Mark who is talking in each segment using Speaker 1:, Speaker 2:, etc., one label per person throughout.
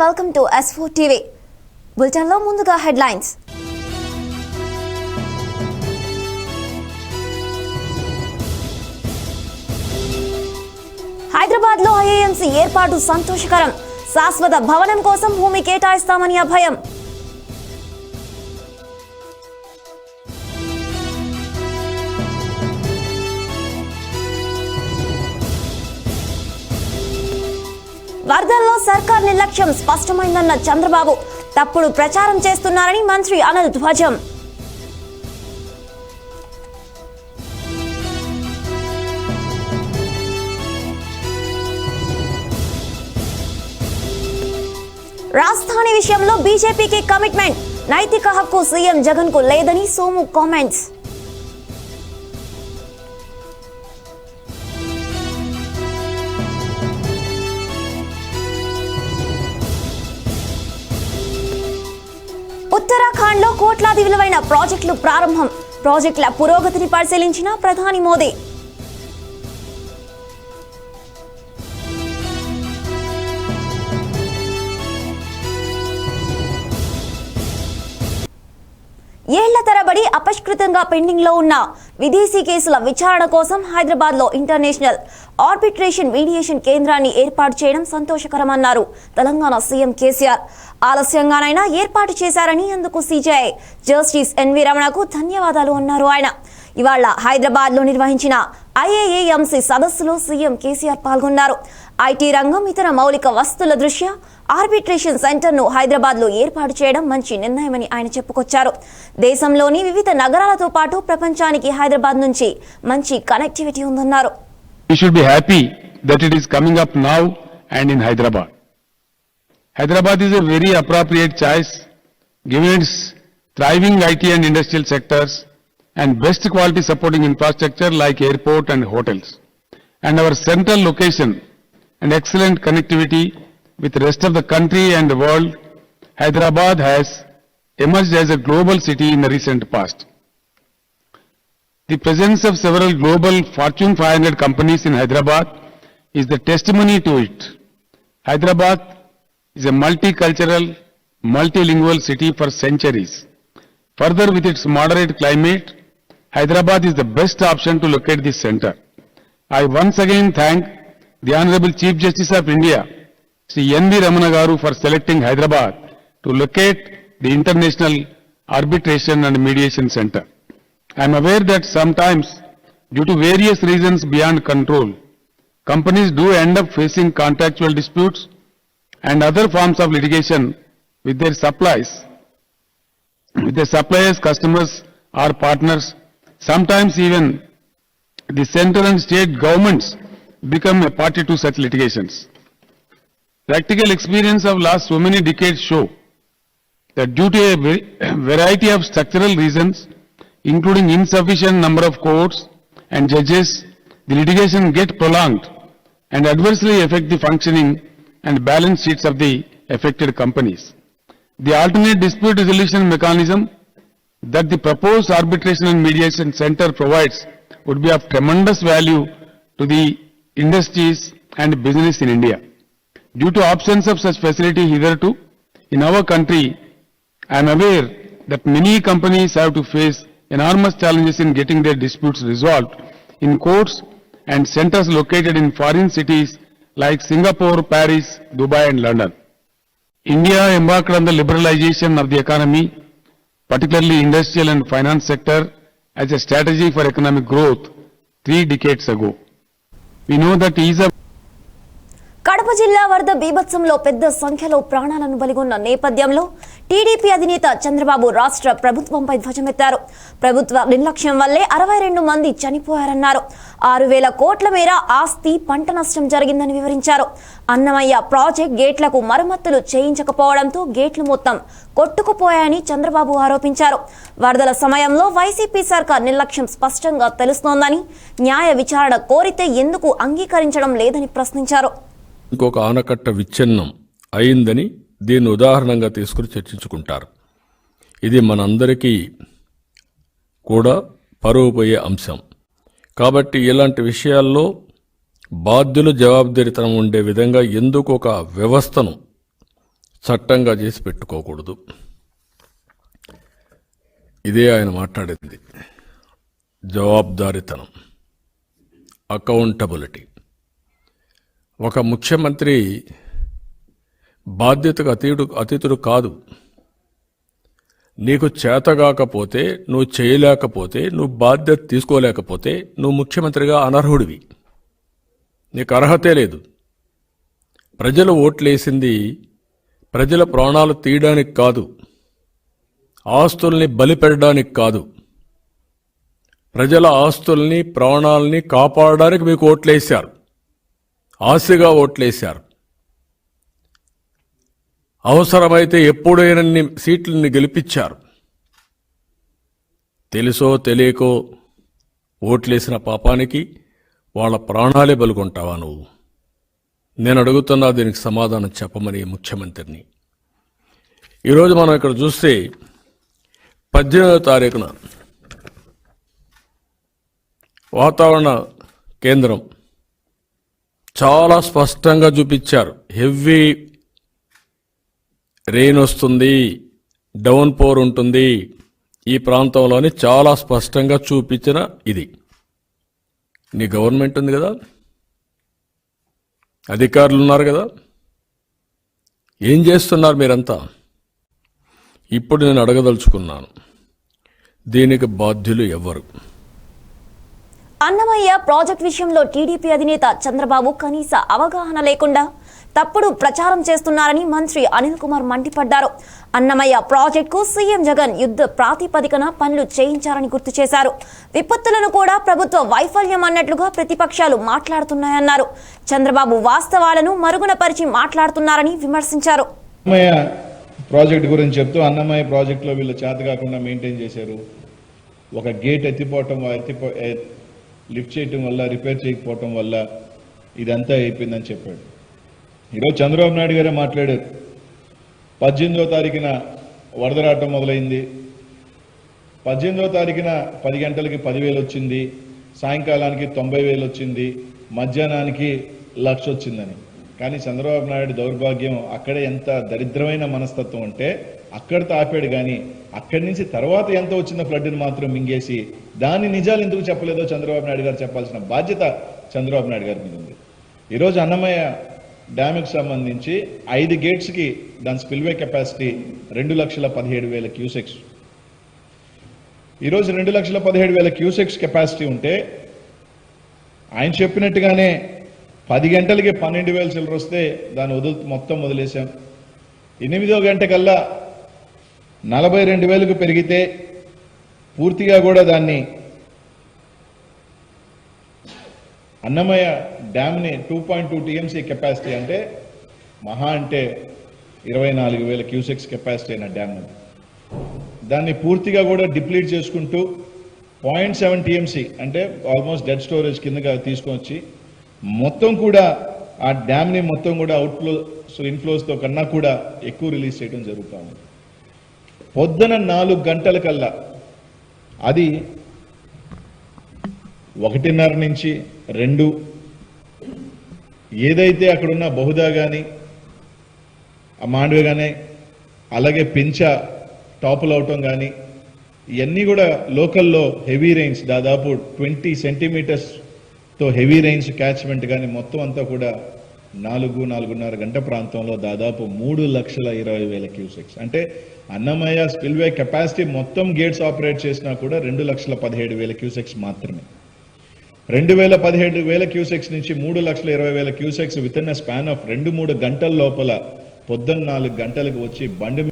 Speaker 1: Welcome to S4 TV. బులెటిన్లో ముందుగా headlines. హైదరాబాద్లో ఐఏఎంసీ ఏర్పాటు సంతోషకరం. శాశ్వత భవనం కోసం భూమి కేటాయిస్తామని అభయం. వరదల్లో సర్కార్ నిర్లక్ష్యం స్పష్టమైందన్న చంద్రబాబు. తప్పుడు ప్రచారం చేస్తున్నారని మంత్రి అనిల్ ధ్వజం. రాజధాని విషయంలో బీజేపీకి కమిట్మెంట్. నైతిక హక్కు సీఎం జగన్ కు లేదని సోము కామెంట్స్. ఉత్తరాఖండ్ లో కోట్లాది విలువైన ప్రాజెక్టులు ప్రారంభం. ప్రాజెక్టుల పురోగతిని పరిశీలించిన ప్రధాని మోదీ. ఏళ్ల తరబడి అపష్కృతంగా పెండింగ్ లో ఉన్న విదేశీ కేసుల విచారణ కోసం హైదరాబాద్ లో ఇంటర్నేషనల్ ఆర్బిట్రేషన్ మీడియేషన్ కేంద్రాన్ని ఏర్పాటు చేయడం సంతోషకరమన్నారు తెలంగాణ సీఎం కేసీఆర్. ఆలస్యంగానైనా ఏర్పాటు చేశారని అందుకు సీజేఐ జస్టిస్ ఎన్వి రమణకు ధన్యవాదాలు అన్నారు ఆయన. ఇవాళ హైదరాబాద్ లో నిర్వహించిన ఐఏఏఎంసీ సదస్సులో సీఎం కేసీఆర్ పాల్గొన్నారు. ఐటీ రంగం ఇతర మౌలిక వస్తువుల దృష్ట్యా ఆర్బిట్రేషన్ సెంటర్ ను హైదరాబాద్ లో ఏర్పాటు చేయడం మంచి నిర్ణయమని ఆయన చెప్పుకొచ్చారు. దేశంలోని వివిధ నగరాలతో పాటు ప్రపంచానికి హైదరాబాద్ నుంచి మంచి కనెక్టివిటీ ఉందన్నారు.
Speaker 2: We should be happy that it is coming up now and in Hyderabad. Hyderabad is a very appropriate choice given its thriving IT and industrial sectors and best quality supporting infrastructure like airport and hotels. And our central location and excellent connectivity with the rest of the country and the world, Hyderabad has emerged as a global city in the recent past. The presence of several global Fortune 500 companies in Hyderabad is the testimony to it. Hyderabad is a multicultural, multilingual city for centuries. Further, with its moderate climate, Hyderabad is the best option to locate this center. I once again thank the Honorable Chief Justice of India, Sri N.V. Ramana Garu, for selecting Hyderabad to locate the International Arbitration and Mediation Center. I am aware that sometimes, due to various reasons beyond control, companies do end up facing contractual disputes and other forms of litigation with their suppliers, customers or partners. Sometimes even the central and state governments become a party to such litigations. Practical experience of last so many decades show that due to a variety of structural reasons, including insufficient number of courts and judges, the litigation get prolonged and adversely affect the functioning and balance sheets of the affected companies. The alternate dispute resolution mechanism that the proposed arbitration and mediation center provides would be of tremendous value to the industries and business in India. Due to absence of such facility hitherto in our country, I am aware that many companies have to face enormous challenges in getting their disputes resolved in courts and centers located in foreign cities like Singapore, Paris, Dubai and London. India embarked on the liberalization of the economy, particularly industrial and finance sector, as a strategy for economic growth 3 decades ago. We know that ease of
Speaker 1: Kadapa జిల్లా వరద బీభత్సంలో పెద్ద సంఖ్యలో ప్రాణాలను బలిగొన్న నేపథ్యంలో TDP అధినేత చంద్రబాబు రాష్ట్ర ప్రభుత్వంపై ధ్వజమెత్తారు. ప్రభుత్వ నిర్లక్ష్యం వల్లే 62 మంది చనిపోయారన్నారు. 6,000 కోట్ల మేర ఆస్తి, పంట నష్టం జరిగిందని వివరించారు. అన్నమయ్య ప్రాజెక్ట్ గేట్లకు మరమ్మతులు చేయించకపోవడంతో గేట్లు మొత్తం కొట్టుకుపోయాయని చంద్రబాబు ఆరోపించారు. వరదల సమయంలో వైసీపీ సర్కార్ నిర్లక్ష్యం స్పష్టంగా తెలుస్తోందని, న్యాయ విచారణ కోరితే ఎందుకు అంగీకరించడం లేదని ప్రశ్నించారు.
Speaker 3: ఇంకొక ఆనకట్ట విచ్ఛిన్నం అయిందని దీన్ని ఉదాహరణంగా తీసుకుని చర్చించుకుంటారు. ఇది మనందరికీ కూడా పరువు పోయే అంశం. కాబట్టి ఇలాంటి విషయాల్లో బాధ్యుల జవాబుదారీతనం ఉండే విధంగా ఎందుకు ఒక వ్యవస్థను చట్టంగా చేసి పెట్టుకోకూడదు. ఇదే ఆయన మాట్లాడింది. జవాబుదారీతనం, అకౌంటబిలిటీ. ఒక ముఖ్యమంత్రి బాధ్యతకు అతీతుడు కాదు. నీకు చేతగాకపోతే, నువ్వు చేయలేకపోతే, నువ్వు బాధ్యత తీసుకోలేకపోతే నువ్వు ముఖ్యమంత్రిగా అనర్హుడివి. నీకు అర్హతే లేదు. ప్రజలు ఓట్లేసింది ప్రజల ప్రాణాలు తీయడానికి కాదు, ఆస్తుల్ని బలిపెట్టడానికి కాదు, ప్రజల ఆస్తుల్ని ప్రాణాలని కాపాడడానికి మీకు ఓట్లేశారు, ఆశగా ఓట్లేశారు. అవసరమైతే ఎప్పుడైనా సీట్లని గెలిపించారు. తెలుసో తెలియకో ఓట్లేసిన పాపానికి వాళ్ళ ప్రాణాలే బలుకుంటావా నువ్వు? నేను అడుగుతున్నా దీనికి సమాధానం చెప్పమని ముఖ్యమంత్రిని. ఈరోజు మనం ఇక్కడ చూస్తే 18వ తారీఖున వాతావరణ కేంద్రం చాలా స్పష్టంగా చూపించారు. హెవీ రెయిన్ వస్తుంది, డౌన్ పోర్ ఉంటుంది ఈ ప్రాంతంలోని చాలా స్పష్టంగా చూపించిన ఇది. నీ గవర్నమెంట్ ఉంది కదా, అధికారులు ఉన్నారు కదా, ఏం చేస్తున్నారు మీరంతా? ఇప్పుడు నేను అడగదలుచుకున్నాను, దీనికి బాధ్యులు ఎవరు?
Speaker 1: అన్నమయ్య ప్రాజెక్ట్ విషయంలో టీడీపీ అధినేత చంద్రబాబు కనీస అవగాహన లేకుండా తప్పుడు ప్రచారం చేస్తున్నారని మంత్రి అనిల్ కుమార్ మండిపడ్డారు. అన్నమయ్య ప్రాజెక్టుకు సీఎం జగన్ యుద్ధ ప్రాతిపదికన పనులు చేయించారని గుర్తు చేశారు. విపత్తులను కూడా ప్రభుత్వ వైఫల్యం అన్నట్లుగా ప్రతిపక్షాలు మాట్లాడుతున్నాయన్నారు. చంద్రబాబు వాస్తవాలను మరుగున పరిచి మాట్లాడుతున్నారని విమర్శించారు.
Speaker 4: అన్నమయ్య ప్రాజెక్ట్ గురించి చెప్తూ అన్నమయ్య ప్రాజెక్టులో వీళ్ళు చేత కాకుండా మెయింటైన్ చేశారు. ఒక గేట్ లిఫ్ట్ చేయటం వల్ల, రిపేర్ చేయకపోవటం వల్ల ఇదంతా అయిపోయిందని చెప్పాడు. ఈరోజు చంద్రబాబు నాయుడు గారే మాట్లాడారు. 18వ తారీఖున వరద రావటం మొదలైంది. 18వ తారీఖున 10 గంటలకి 10,000 వచ్చింది, సాయంకాలానికి 90,000 వచ్చింది, మధ్యాహ్నానికి 1,00,000 వచ్చిందని. కానీ చంద్రబాబు నాయుడు దౌర్భాగ్యం అక్కడే ఎంత దరిద్రమైన మనస్తత్వం అంటే అక్కడితో ఆపాడు. కానీ అక్కడి నుంచి తర్వాత ఎంత వచ్చిన ఫ్లడ్ని మాత్రం మింగేసి దాని నిజాలు ఎందుకు చెప్పలేదో చంద్రబాబు నాయుడు గారు చెప్పాల్సిన బాధ్యత చంద్రబాబు నాయుడు గారి మీద ఉంది. ఈరోజు అన్నమయ్య డ్యామ్కి సంబంధించి 5 గేట్స్కి దాని స్పిల్వే కెపాసిటీ 2,17,000 క్యూసెక్స్. ఈరోజు 2,17,000 క్యూసెక్స్ కెపాసిటీ ఉంటే ఆయన చెప్పినట్టుగానే 10 గంటలకి 12,000 చిల్లర వస్తే దాన్ని మొత్తం వదిలేశాం. 8వ గంట కల్లా 42,000కు పెరిగితే పూర్తిగా కూడా దాన్ని అన్నమయ్య డ్యామ్ని 2.2 టీఎంసీ కెపాసిటీ అంటే మహా అంటే 24,000 క్యూసెక్స్ కెపాసిటీ అయిన డ్యామ్ దాన్ని పూర్తిగా కూడా డిప్లీట్ చేసుకుంటూ 0.7 టీఎంసీ అంటే ఆల్మోస్ట్ డెడ్ స్టోరేజ్ కిందగా తీసుకొచ్చి మొత్తం కూడా ఆ డ్యామ్ని మొత్తం కూడా అవుట్ఫ్లోస్ ఇన్ఫ్లోస్తో కన్నా కూడా ఎక్కువ రిలీజ్ చేయడం జరుగుతూ ఉంది. పొద్దున 4 గంటల కల్లా అది 1:30 నుంచి 2 ఏదైతే అక్కడున్న బహుదా కానీ ఆ మాండవి కానీ అలాగే పెంచ టాపుల్ అవటం కానీ ఇవన్నీ కూడా లోకల్లో హెవీ రెయిన్స్ దాదాపు 20 సెంటీమీటర్స్తో హెవీ రెయిన్స్ క్యాచ్మెంట్ కానీ మొత్తం అంతా కూడా 4-4.5 గంట ప్రాంతంలో దాదాపు 3,20,000 క్యూసెక్స్. అంటే అన్నమయ్య స్పిల్వే కెపాసిటీ మొత్తం గేట్స్ ఆపరేట్ చేసినా కూడా 2,17,000 క్యూసెక్స్ మాత్రమే. 2,17,000 క్యూసెక్స్ నుంచి 3,20,000 cusecs with in span of 2-3 గంటల లోపల పొద్దున్న 4 గంటలకు వచ్చి బండి.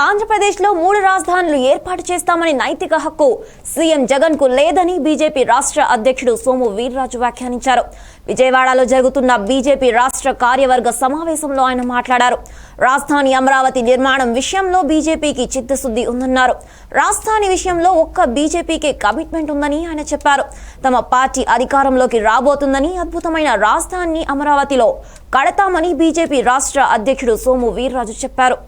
Speaker 1: ఆంధ్రప్రదేశ్లో 3 రాజధానులు ఏర్పాటు చేస్తామని నైతిక హక్కు సీఎం జగన్ కు లేదని బీజేపీ రాష్ట్ర అధ్యక్షుడు సోము వీర్రాజు వ్యాఖ్యానించారు. విజయవాడలో జరుగుతున్న బీజేపీ రాష్ట్ర కార్యవర్గ సమావేశంలో ఆయన మాట్లాడారు. రాజధాని అమరావతి నిర్మాణం విషయంలో బీజేపీకి చిత్తశుద్ధి ఉందన్నారు. రాజధాని విషయంలో ఒక్క బీజేపీకే కమిట్మెంట్ ఉందని ఆయన చెప్పారు. తమ పార్టీ అధికారంలోకి రాబోతుందని, అద్భుతమైన రాజధానిని అమరావతిలో కడతామని బీజేపీ రాష్ట్ర అధ్యక్షుడు సోము వీర్రాజు చెప్పారు.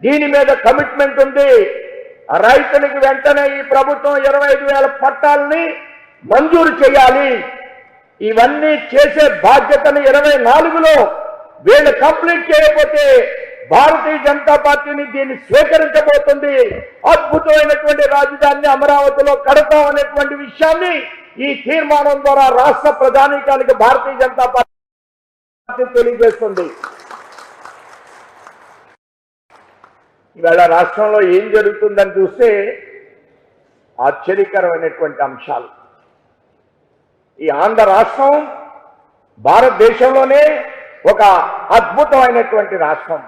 Speaker 5: దీని మీద కమిట్మెంట్ ఉంది. రైతులకు వెంటనే ఈ ప్రభుత్వం 25,000 పట్టాలని మంజూరు చేయాలి. ఇవన్నీ చేసే బాధ్యతను 24లో వీళ్ళు కంప్లీట్ చేయకపోతే భారతీయ జనతా పార్టీని దీన్ని స్వీకరించబోతుంది. అద్భుతమైనటువంటి రాజధానిని అమరావతిలో కడతామనేటువంటి విషయాన్ని ఈ తీర్మానం ద్వారా రాష్ట్ర ప్రధానికానికి భారతీయ జనతా పార్టీ తెలియజేస్తుంది. ఇవాళ రాష్ట్రంలో ఏం జరుగుతుందని చూస్తే ఆశ్చర్యకరమైనటువంటి అంశాలు. ఈ ఆంధ్ర రాష్ట్రం భారతదేశంలోనే ఒక అద్భుతమైనటువంటి రాష్ట్రం,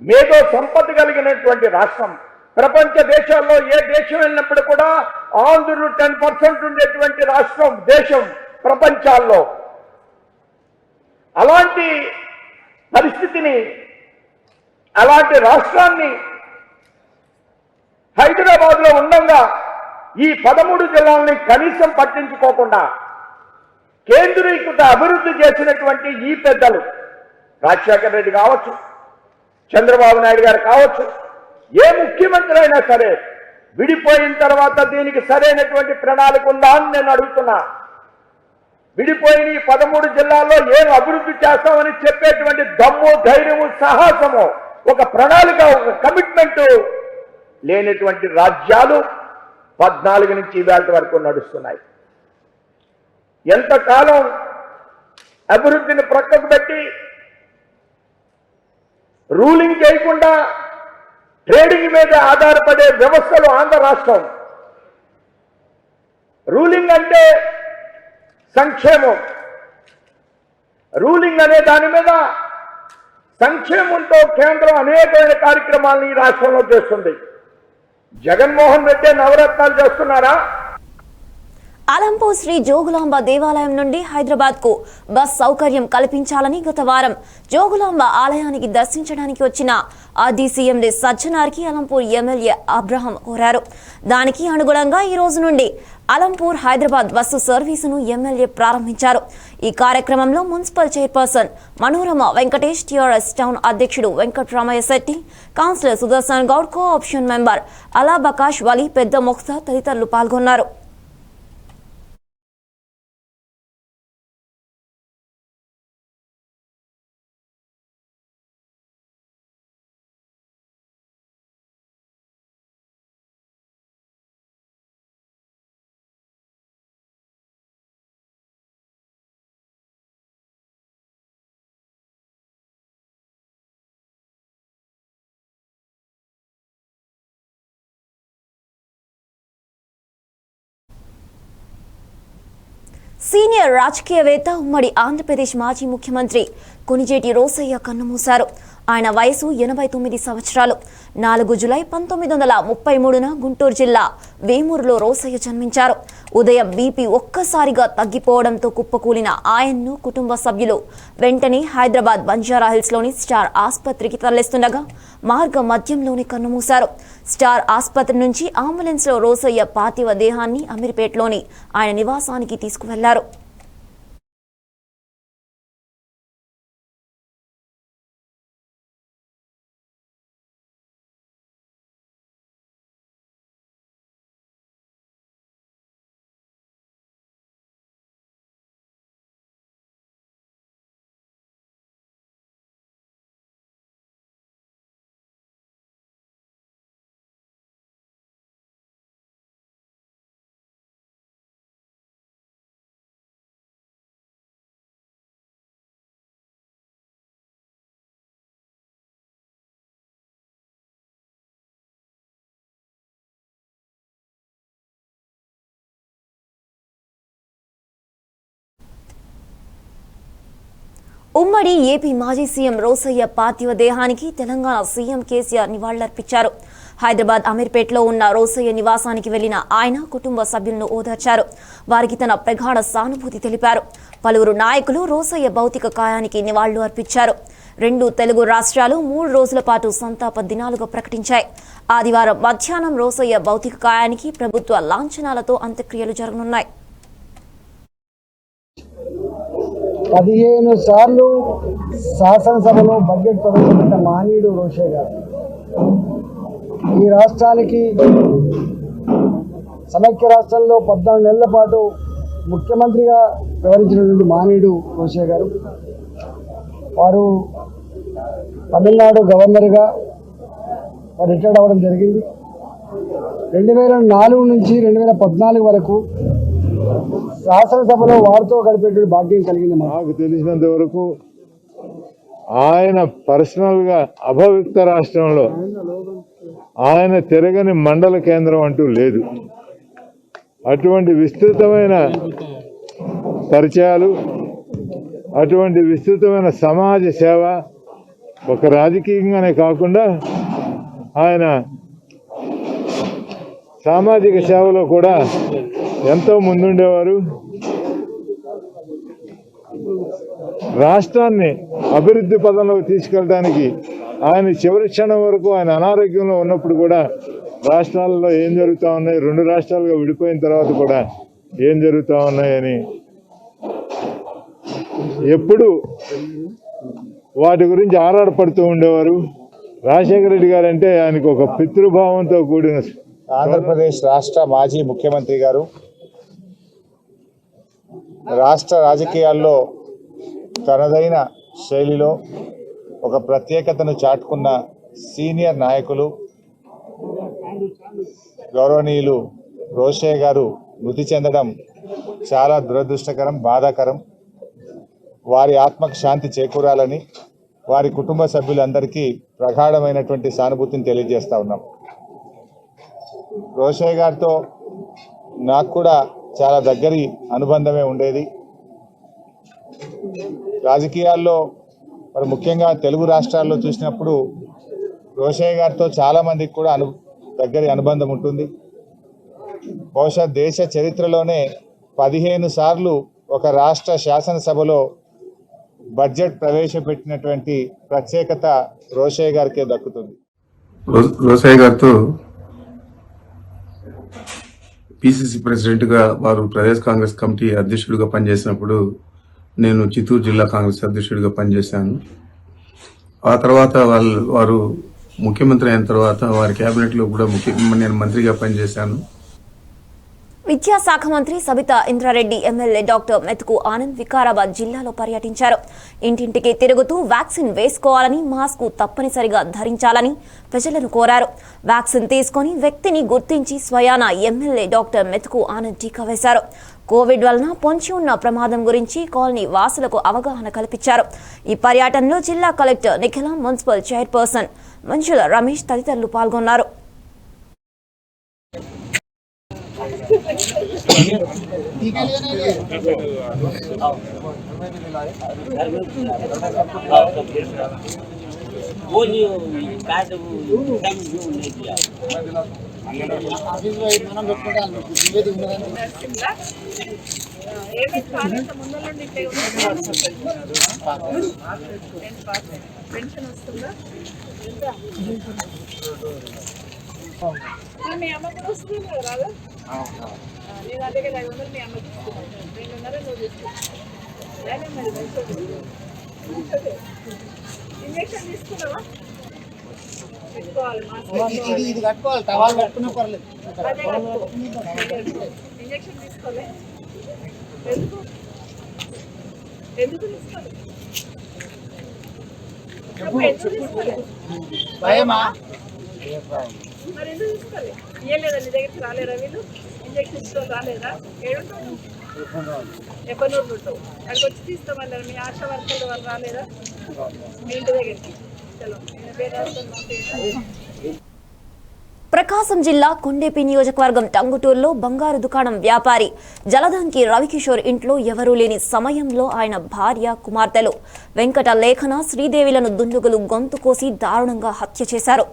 Speaker 5: మేధో సంపద కలిగినటువంటి రాష్ట్రం. ప్రపంచ దేశాల్లో ఏ దేశం వెళ్ళినప్పుడు కూడా ఆంధ్రులు 10% ఉండేటువంటి రాష్ట్రం దేశం ప్రపంచాల్లో. అలాంటి పరిస్థితిని, అలాంటి రాష్ట్రాన్ని హైదరాబాద్లో ఉండగా ఈ 13 జిల్లాలని కనీసం పట్టించుకోకుండా కేంద్రీకృత అభివృద్ధి చేసినటువంటి ఈ పెద్దలు రాజశేఖర రెడ్డి కావచ్చు, చంద్రబాబు నాయుడు గారు కావచ్చు, ఏ ముఖ్యమంత్రి అయినా సరే విడిపోయిన తర్వాత దీనికి సరైనటువంటి ప్రణాళిక ఉందా అని నేను అడుగుతున్నా. విడిపోయిన ఈ 13 జిల్లాల్లో ఏం అభివృద్ధి చేస్తామని చెప్పేటువంటి దమ్ము, ధైర్యము, సాహసము, ఒక ప్రణాళిక, ఒక కమిట్మెంట్ లేనటువంటి రాజ్యాలు 14 నుంచి ఇవాళ వరకు నడుస్తున్నాయి. ఎంతకాలం అభివృద్ధిని ప్రక్కకు పెట్టి రూలింగ్ చేయకుండా ట్రేడింగ్ మీద ఆధారపడే వ్యవస్థలు ఆంధ్ర రాష్ట్రం. రూలింగ్ అంటే సంక్షేమం, రూలింగ్ అనే దాని మీద సంక్షేమంతో కేంద్రం అనేకమైన కార్యక్రమాలను ఈ రాష్ట్రంలో చేస్తుంది. జగన్మోహన్ రెడ్డి నవరత్నాలు చేస్తున్నారా?
Speaker 1: అలంపూర్ శ్రీ జోగులాంబ దేవాలయం నుండి హైదరాబాద్ కు బస్ సౌకర్యం కల్పించాలని గత వారం జోగులాంబ ఆలయానికి దర్శించడానికి వచ్చిన ఆది సీఎం సజ్జనార్కి అలంపూర్ ఎమ్మెల్యే అబ్రహం కోరారు. దానికి అనుగుణంగా ఈ రోజు నుండి అలంపూర్ హైదరాబాద్ బస్సు సర్వీసును ఎమ్మెల్యే ప్రారంభించారు. ఈ కార్యక్రమంలో municipal chairperson Manorama Venkatesh, TRS town అధ్యక్షుడు Venkataramaiah Shetty, councillor Sudarshan Goud, co option member Allah Bakhsh వలి, పెద్ద మొక్తా తదితరులు పాల్గొన్నారు. సీనియర్ రాజకీయవేత్త, ఉమ్మడి ఆంధ్రప్రదేశ్ మాజీ ముఖ్యమంత్రి కొణిజేటి రోసయ్య కన్నుమూశారు. ఆయన వయసు 89 సంవత్సరాలు. 4 జూలై 1933న గుంటూరు జిల్లా వేమూరులో రోసయ్య జన్మించారు. ఉదయం బీపీ ఒక్కసారిగా తగ్గిపోవడంతో కుప్పకూలిన ఆయన్ను కుటుంబ సభ్యులు వెంటనే హైదరాబాద్ బంజారాహిల్స్లోని స్టార్ ఆసుపత్రికి తరలిస్తుండగా మార్గ మధ్యంలోనే కన్నుమూశారు. స్టార్ ఆసుపత్రి నుంచి అంబులెన్స్లో రోసయ్య పార్థివ దేహాన్ని అమీర్పేటలోని ఆయన నివాసానికి తీసుకువెళ్లారు. ఉమ్మడి ఏపీ మాజీ సీఎం రోసయ్య పార్థివ దేహానికి తెలంగాణ సీఎం కేసీఆర్ నివాళులర్పించారు. హైదరాబాద్ అమీర్పేటలో ఉన్న రోసయ్య నివాసానికి వెళ్లిన ఆయన కుటుంబ సభ్యులను ఓదార్చారు. వారికి తన ప్రగాఢ సానుభూతి తెలిపారు. పలువురు నాయకులు రోసయ్య భౌతిక కాయానికి నివాళులు అర్పించారు. 2 తెలుగు రాష్ట్రాలు 3 రోజుల పాటు సంతాప దినాలుగా ప్రకటించాయి. ఆదివారం మధ్యాహ్నం రోసయ్య భౌతిక కాయానికి ప్రభుత్వ లాంఛనాలతో అంత్యక్రియలు జరగనున్నాయి.
Speaker 6: 15 సార్లు శాసనసభలో బడ్జెట్ ప్రవేశపెట్టిన మహనీయుడు రోసయ్య గారు. ఈ రాష్ట్రానికి సమైక్య రాష్ట్రంలో 14 నెలల పాటు ముఖ్యమంత్రిగా వ్యవహరించినటువంటి మహనీయుడు రోసయ్య గారు. వారు తమిళనాడు గవర్నర్గా రిటైర్డ్ అవ్వడం జరిగింది. 2004 నుంచి 2014 వరకు శాసనసభలో వారితో గడిపేటువంటి భాగ్యం కలిగింది.
Speaker 7: నాకు తెలిసినంత వరకు ఆయన పర్సనల్గా అభవిక్త రాష్ట్రంలో ఆయన తిరగని మండల కేంద్రం అంటూ లేదు. అటువంటి విస్తృతమైన పరిచయాలు, అటువంటి విస్తృతమైన సమాజ సేవ, ఒక రాజకీయంగానే కాకుండా ఆయన సామాజిక సేవలో కూడా ఎంతో ముందుండేవారు. రాష్ట్రాన్ని అభివృద్ధి పదంలోకి తీసుకెళ్ళడానికి ఆయన చివరి క్షణం వరకు ఆయన అనారోగ్యంలో ఉన్నప్పుడు కూడా రాష్ట్రాలలో ఏం జరుగుతూ ఉన్నాయి, 2 రాష్ట్రాలుగా విడిపోయిన తర్వాత కూడా ఏం జరుగుతూ ఉన్నాయని ఎప్పుడు వాటి గురించి ఆరాటపడుతూ ఉండేవారు. రాజశేఖర రెడ్డి గారు అంటే ఆయనకు ఒక పితృభావంతో కూడిన
Speaker 8: ఆంధ్రప్రదేశ్ రాష్ట్ర మాజీ ముఖ్యమంత్రి గారు, రాష్ట్ర రాజకీయాల్లో తనదైన శైలిలో ఒక ప్రత్యేకతను చాటుకున్న సీనియర్ నాయకులు గౌరవనీయులు రోషయ్య గారు మృతి చెందడం చాలా దురదృష్టకరం, బాధాకరం. వారి ఆత్మకు శాంతి చేకూరాలని వారి కుటుంబ సభ్యులందరికీ ప్రగాఢమైనటువంటి సానుభూతిని తెలియజేస్తా ఉన్నాం. రోషయ్య గారితో నాకు కూడా చాలా దగ్గరి అనుబంధమే ఉండేది. రాజకీయాల్లో మరి ముఖ్యంగా తెలుగు రాష్ట్రాల్లో చూసినప్పుడు రోషయ్య గారితో చాలామందికి కూడా దగ్గరి అనుబంధం ఉంటుంది. బహుశా దేశ చరిత్రలోనే 15 సార్లు ఒక రాష్ట్ర శాసనసభలో బడ్జెట్ ప్రవేశపెట్టినటువంటి ప్రత్యేకత రోషయ్య గారికే దక్కుతుంది.
Speaker 9: రోషయ్య గారితో పిసిసి ప్రెసిడెంట్గా వారు ప్రదేశ్ కాంగ్రెస్ కమిటీ అధ్యక్షుడిగా పనిచేసినప్పుడు నేను చిత్తూరు జిల్లా కాంగ్రెస్ అధ్యక్షుడిగా పనిచేశాను. ఆ తర్వాత వారు ముఖ్యమంత్రి అయిన తర్వాత వారి కేబినెట్లో కూడా నేను మంత్రిగా పనిచేశాను.
Speaker 1: విద్యాశాఖ మంత్రి సబితా ఇంద్రారెడ్డి ఎమ్మెల్యే డాక్టర్ మెతుకు ఆనంద్ వికారాబాద్ జిల్లాలో పర్యటించారు. ఇంటింటికి తిరుగుతూ వ్యాక్సిన్ వేసుకోవాలని, మాస్క్ తప్పనిసరిగా ధరించాలని ప్రజలను కోరారు. వ్యాక్సిన్ తీసుకుని వ్యక్తిని గుర్తించి స్వయాన ఎమ్మెల్యే డాక్టర్ మెతుకు ఆనంద్ టీకా వేశారు. కోవిడ్ వలన పొంచి ఉన్న ప్రమాదం గురించి కాలనీ వాసులకు అవగాహన కల్పించారు. ఈ పర్యటనలో జిల్లా కలెక్టర్ నిఖిల, మున్సిపల్ చైర్పర్సన్ మంజుల రమేష్ తదితరులు పాల్గొన్నారు.
Speaker 10: పెన్షన్ వస్తుందా? మీ అమ్మ కూడా వస్తుంది కదా రాదా? నేను అదే కదా 500 మీ అమ్మకి ఇస్తున్నాను, 2.5 నువ్వు తీసుకున్నాను. మరి ఇంజక్షన్ తీసుకున్నావా? పెట్టుకోవాలి, ఇంజక్షన్ తీసుకోలే. ఎందుకు తీసుకోలే? భయమా? మరి ఎందుకు తీసుకోలే? ఇయ్యలేదా? నీ దగ్గరికి రాలేరా వీళ్ళు? ఇంజక్షన్ ఇష్టం రాలేదా? ఏడుంటావు? ఎప్పనూరు ఉంటావు. అక్కడికి వచ్చి తీస్తామన్నారు మీ ఆశా వర్కర్లు, వాళ్ళు రాలేదా మీ ఇంటి దగ్గరికి? చలో నేను పేరు.
Speaker 1: ప్రకాశం జిల్లా కొండేపి నియోజకవర్గం టంగుటూరులో బంగారు దుకాణం వ్యాపారి జలదంకి రవికిషోర్ ఇంట్లో ఎవరూ లేని సమయంలో ఆయన భార్య, కుమార్తెలు వెంకట లేఖన, శ్రీదేవిలను దుండుగులు గొంతు కోసి దారుణంగా హత్య చేశారు.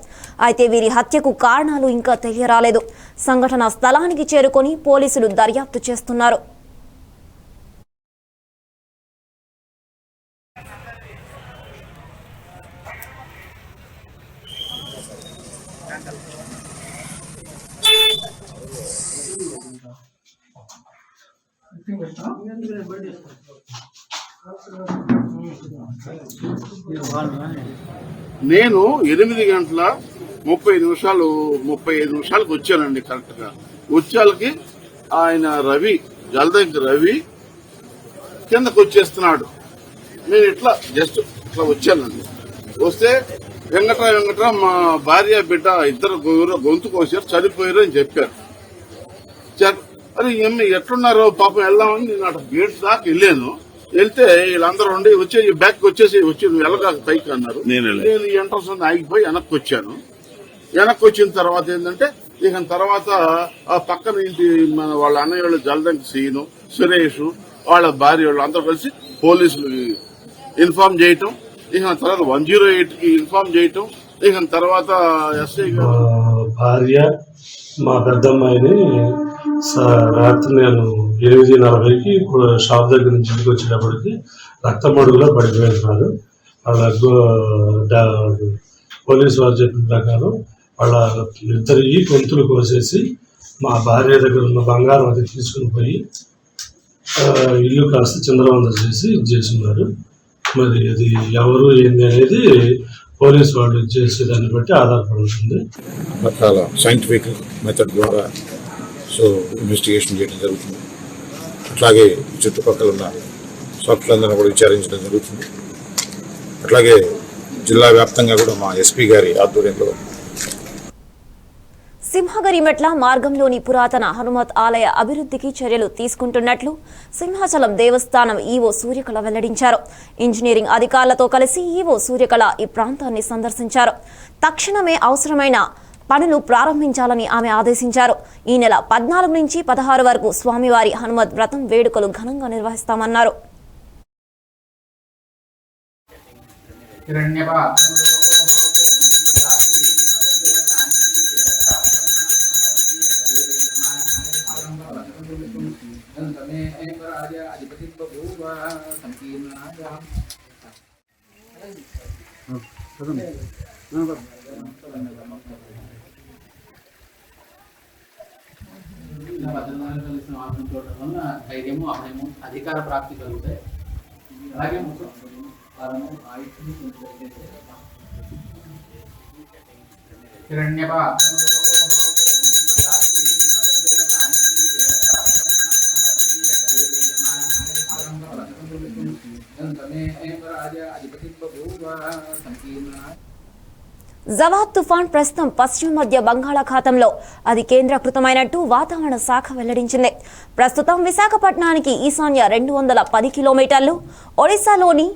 Speaker 1: అయితే వీరి హత్యకు కారణాలు ఇంకా తెలియరాలేదు. సంఘటనా స్థలానికి చేరుకొని పోలీసులు దర్యాప్తు చేస్తున్నారు.
Speaker 11: నేను 8:35 వచ్చానండి. కరెక్ట్ గా వచ్చేళ్ళకి ఆయన జలదంకి రవి కిందకు వచ్చేస్తున్నాడు. నేను ఇట్లా జస్ట్ అట్లా వచ్చానండి. వస్తే వెంకట్రావు మా భార్య బిడ్డ ఇద్దరు గొంతు కోసారు, చనిపోయారు అని చెప్పారు. అరే ఎట్లున్నారు పాపం వెళ్దామని నేను అటు గేట్స్ దాకా వెళ్ళాను. వెళ్తే వీళ్ళందరూ ఉండి బ్యాక్ వచ్చి నువ్వు వెళ్ళగా పైకి అన్నారు. నేను ఎంట్రన్స్ ఆగిపోయి వెనక్కి వచ్చాను. వెనక్కి వచ్చిన తర్వాత ఏంటంటే ఇక తర్వాత ఆ పక్కన ఇంటి వాళ్ళ అన్నయ్య వాళ్ళు జలదంకి సీను, సురేష్, వాళ్ళ భార్య వాళ్ళు అందరూ కలిసి పోలీసులు ఇన్ఫార్మ్ చేయటం, ఇక తర్వాత 108 కి ఇన్ఫార్మ్ చేయటం, ఇక తర్వాత ఎస్ఐ గారు
Speaker 12: భార్య మా పెద్దమ్మాయిని రాత్రి నేను 8:40కి షాప్ దగ్గర నుంచి ఇంటికి వచ్చేటప్పటికి రక్తమడుగులో పడిపోయినారు. వాళ్ళ పోలీసు వారు చెప్పిన ప్రకారం వాళ్ళ ఇద్దరు గొంతులు కోసేసి మా భార్య దగ్గర ఉన్న బంగారం అది తీసుకుని పోయి ఇల్లు కాస్త చిందరవంద చేసి చేస్తున్నారు. మరి అది ఎవరు ఏంది అనేది పోలీసు వాళ్ళు చేసేదాన్ని బట్టి ఆధారపడుతుంది.
Speaker 13: రకాల సైంటిఫిక్ మెథడ్ ద్వారా ఇన్వెస్టిగేషన్ చేయడం జరుగుతుంది. అట్లాగే చుట్టుపక్కల ఉన్న సాక్షులందరినీ కూడా విచారించడం జరుగుతుంది. అట్లాగే జిల్లా వ్యాప్తంగా కూడా మా ఎస్పీ గారి ఆధ్వర్యంలో
Speaker 1: సింహగిరిమెట్ల మార్గంలోని పురాతన హనుమత్ ఆలయ అభివృద్ధికి చర్యలు తీసుకుంటున్నట్లు సింహాచలం దేవస్థానం ఈవో సూర్యకళ వెల్లడించారు. ఇంజనీరింగ్ అధికారులతో కలిసి ఈవో సూర్యకళ ఈ ప్రాంతాన్ని సందర్శించారు. తక్షణమే అవసరమైన పనులు ప్రారంభించాలని ఆమె ఆదేశించారు. ఈ నెల 14 నుంచి 16 వరకు స్వామివారి హనుమత్ వ్రతం వేడుకలు ఘనంగా నిర్వహిస్తామన్నారు.
Speaker 14: ధైర్యము అభయము అధికార ప్రాప్తి కలుగుతాయి. అలాగే
Speaker 1: జవాద్ తుఫాన్ ప్రస్తుతం పశ్చిమ మధ్య బంగాళాఖాతంలో అది కేంద్రీకృతమైనట్టు వాతావరణ శాఖ వెల్లడించింది. ప్రస్తుతం విశాఖపట్నానికి ఈశాన్య 210 కిలోమీటర్లు, ఒడిశాలోని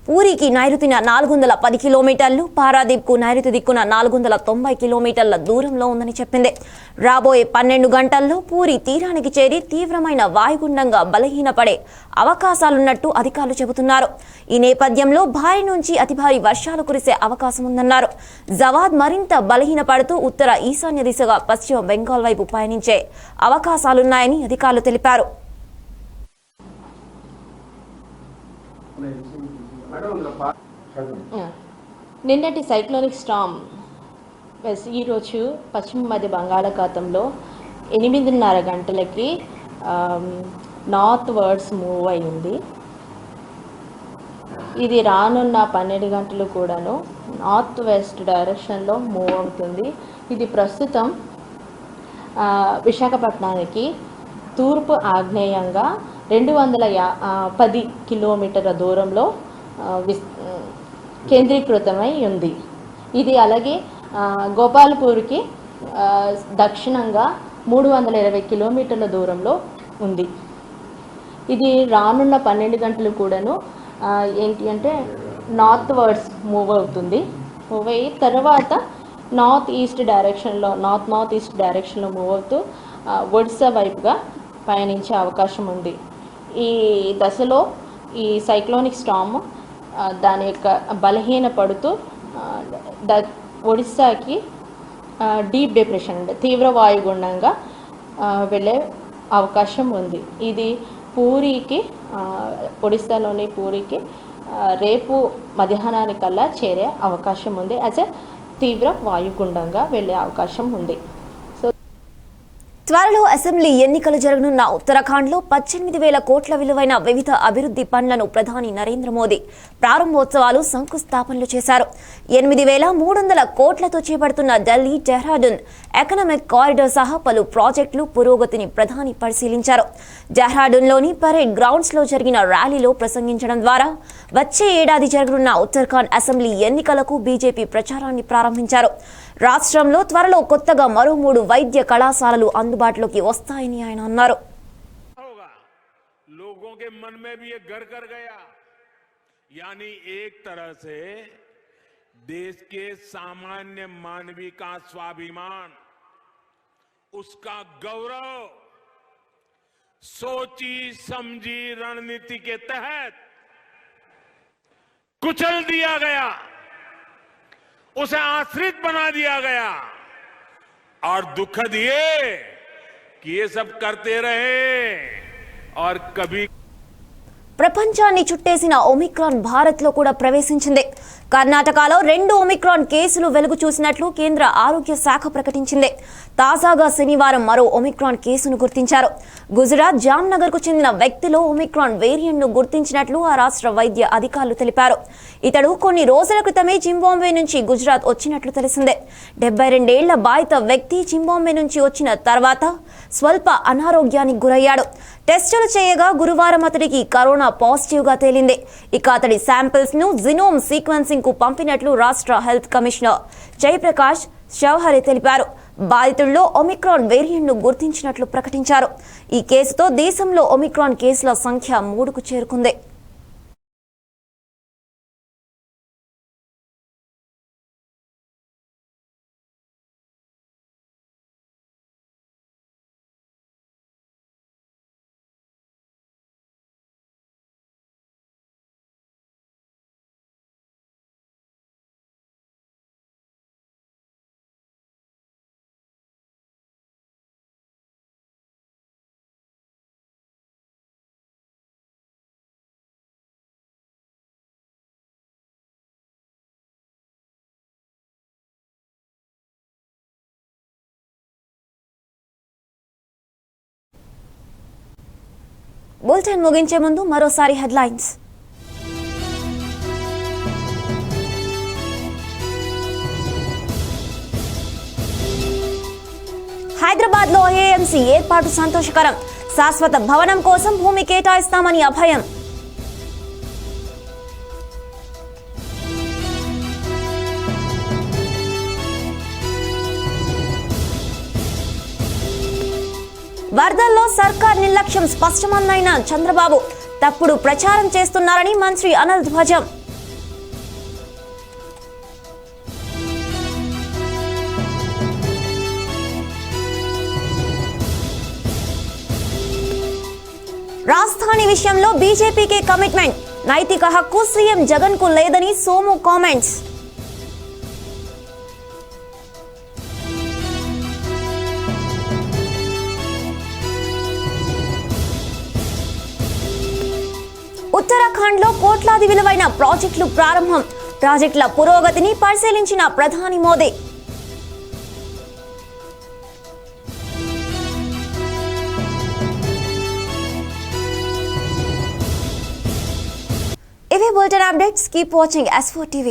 Speaker 1: పూరికి నైరుతిన 410 కిలోమీటర్లు, పారాదీప్కు నైరుతి దిక్కున 490 కిలోమీటర్ల దూరంలో ఉందని చెప్పింది. రాబోయే 12 గంటల్లో పూరి తీరానికి చేరి తీవ్రమైన వాయుగుండంగా బలహీనపడే అవకాశాలున్నట్టు అధికారులు చెబుతున్నారు. ఈ నేపథ్యంలో భారీ నుంచి అతి భారీ వర్షాలు కురిసే అవకాశం ఉందన్నారు. జవాద్ మరింత బలహీనపడుతూ ఉత్తర ఈశాన్య దిశగా పశ్చిమ బెంగాల్ వైపు పయనించే అవకాశాలున్నాయని అధికారులు తెలిపారు.
Speaker 15: నిన్నటి సైక్లోనిక్ స్టార్మ్ ఈరోజు పశ్చిమ మధ్య బంగాళాఖాతంలో 8:30 గంటలకి నార్త్ వర్డ్స్ మూవ్ అయింది. ఇది రానున్న 12 గంటలు కూడాను నార్త్ వెస్ట్ డైరెక్షన్లో మూవ్ అవుతుంది. ఇది ప్రస్తుతం విశాఖపట్నానికి తూర్పు ఆగ్నేయంగా 210 కిలోమీటర్ల దూరంలో కేంద్రీకృతమై ఉంది. ఇది అలాగే గోపాల్పూర్కి దక్షిణంగా 320 కిలోమీటర్ల దూరంలో ఉంది. ఇది రానున్న 12 గంటలు కూడాను ఏంటి అంటే నార్త్ వర్డ్స్ మూవ్ అవుతుంది. మూవ్ అయ్యి తర్వాత నార్త్ ఈస్ట్ డైరెక్షన్లో మూవ్ అవుతూ ఒడిశా వైపుగా పయనించే అవకాశం ఉంది. ఈ దశలో ఈ సైక్లోనిక్ స్టార్మ్ దాని యొక్క బలహీనపడుతూ ఒడిశాకి డీప్ డిప్రెషన్ అంటే తీవ్ర వాయుగుండంగా వెళ్ళే అవకాశం ఉంది. ఇది పూరికి ఒడిశాలోని పూరికి రేపు మధ్యాహ్నానికల్లా చేరే అవకాశం ఉంది. యాజ్ ఎ తీవ్ర వాయుగుండంగా వెళ్ళే అవకాశం ఉంది.
Speaker 1: త్వరలో అసెంబ్లీ ఎన్నికలు జరగనున్న ఉత్తరాఖండ్లో 18,000 కోట్ల విలువైన వివిధ అభివృద్ధి పనులను ప్రధాని నరేంద్ర మోదీ ప్రారంభోత్సవాలు శంకుస్థాపనలు చేశారు. 8,300 కోట్లతో చేపడుతున్న ఢిల్లీ డెహ్రాడూన్ ఎకనామిక్ కారిడార్ సహా పలు ప్రాజెక్టులు పురోగతిని ప్రధాని పరిశీలించారు. డెహ్రాడూన్లోని పరేడ్ గ్రౌండ్స్లో జరిగిన ర్యాలీలో ప్రసంగించడం ద్వారా వచ్చే ఏడాది జరగనున్న ఉత్తరాఖండ్ అసెంబ్లీ ఎన్నికలకు బీజేపీ ప్రచారాన్ని ప్రారంభించారు. రాష్ట్రంలో త్వరలో కొత్తగా మరో 3 వైద్య కళాశాలలు అందుబాటులోకి వస్తాయని ఆయన అన్నారు.
Speaker 16: लोगों के मन में भी ये घर कर गया, यानी एक तरह से देश के सामान्य मानवी का स्वाभिमान, उसका गौरव सोची समझी रणनीति के तहत कुचल दिया गया, उसे आश्रित बना दिया गया. और दुखद ये कि ये सब करते रहे और कभी
Speaker 1: ప్రపంచాన్ని చుట్టేసిన ఒమిక్రాన్ భారత్లో కూడా ప్రవేశించింది. కర్ణాటకలో 2 ఒమిక్రాన్ కేసులు వెలుగు చూసినట్లు కేంద్ర ఆరోగ్య శాఖ ప్రకటించింది. తాజాగా శనివారం మరో ఒమిక్రాన్ కేసును గుర్తించారు. గుజరాత్ జామ్నగర్కు చెందిన వ్యక్తిలో ఒమిక్రాన్ వేరియంట్ను గుర్తించినట్లు ఆ రాష్ట్ర వైద్య అధికారులు తెలిపారు. ఇతడు కొన్ని రోజుల క్రితమే జింబాబ్వే నుంచి గుజరాత్ వచ్చినట్లు తెలిసిందే. 72 ఏళ్ల బాధిత వ్యక్తి జింబాబ్వే నుంచి వచ్చిన తర్వాత స్వల్ప అనారోగ్యానికి గురయ్యాడు. టెస్టులు చేయగా గురువారం అతడికి కరోనా పాజిటివ్ గా తేలింది. ఇక అతడి శాంపిల్స్ ను జినోమ్ సీక్వెన్సింగ్ కు పంపినట్లు రాష్ట్ర హెల్త్ కమిషనర్ జయప్రకాష్ చౌహరే తెలిపారు. బాధితుల్లో ఒమిక్రాన్ వేరియంట్ ను గుర్తించినట్లు ప్రకటించారు. ఈ కేసుతో దేశంలో ఒమిక్రాన్ కేసుల సంఖ్య 3కు చేరుకుంది. బులెటిన్ ముగించే ముందు మరోసారి హెడ్లైన్స్. హైదరాబాద్ లో ఏఎంసీ ఏర్పాటు సంతోషకరం. శాశ్వత భవనం కోసం భూమి కేటాయిస్తామని అభయం. వరదల్లో సర్కార్ నిర్లక్ష్యం స్పష్టమన్న చంద్రబాబు. తప్పుడు ప్రచారం చేస్తున్నారని మంత్రి అనిల్ ధ్వజం. రాజధాని విషయంలో బీజేపీకే కమిట్మెంట్. నైతిక హక్కు సీఎం జగన్ కు లేదని సోము కామెంట్స్. ఉత్తరాఖండ్లో కోట్లాది విలువైన ప్రాజెక్టులు ప్రారంభం. ప్రాజెక్టుల పురోగతిని పరిశీలించిన ప్రధాని మోదీ. ఇవే bulletin updates. Keep watching S4 TV.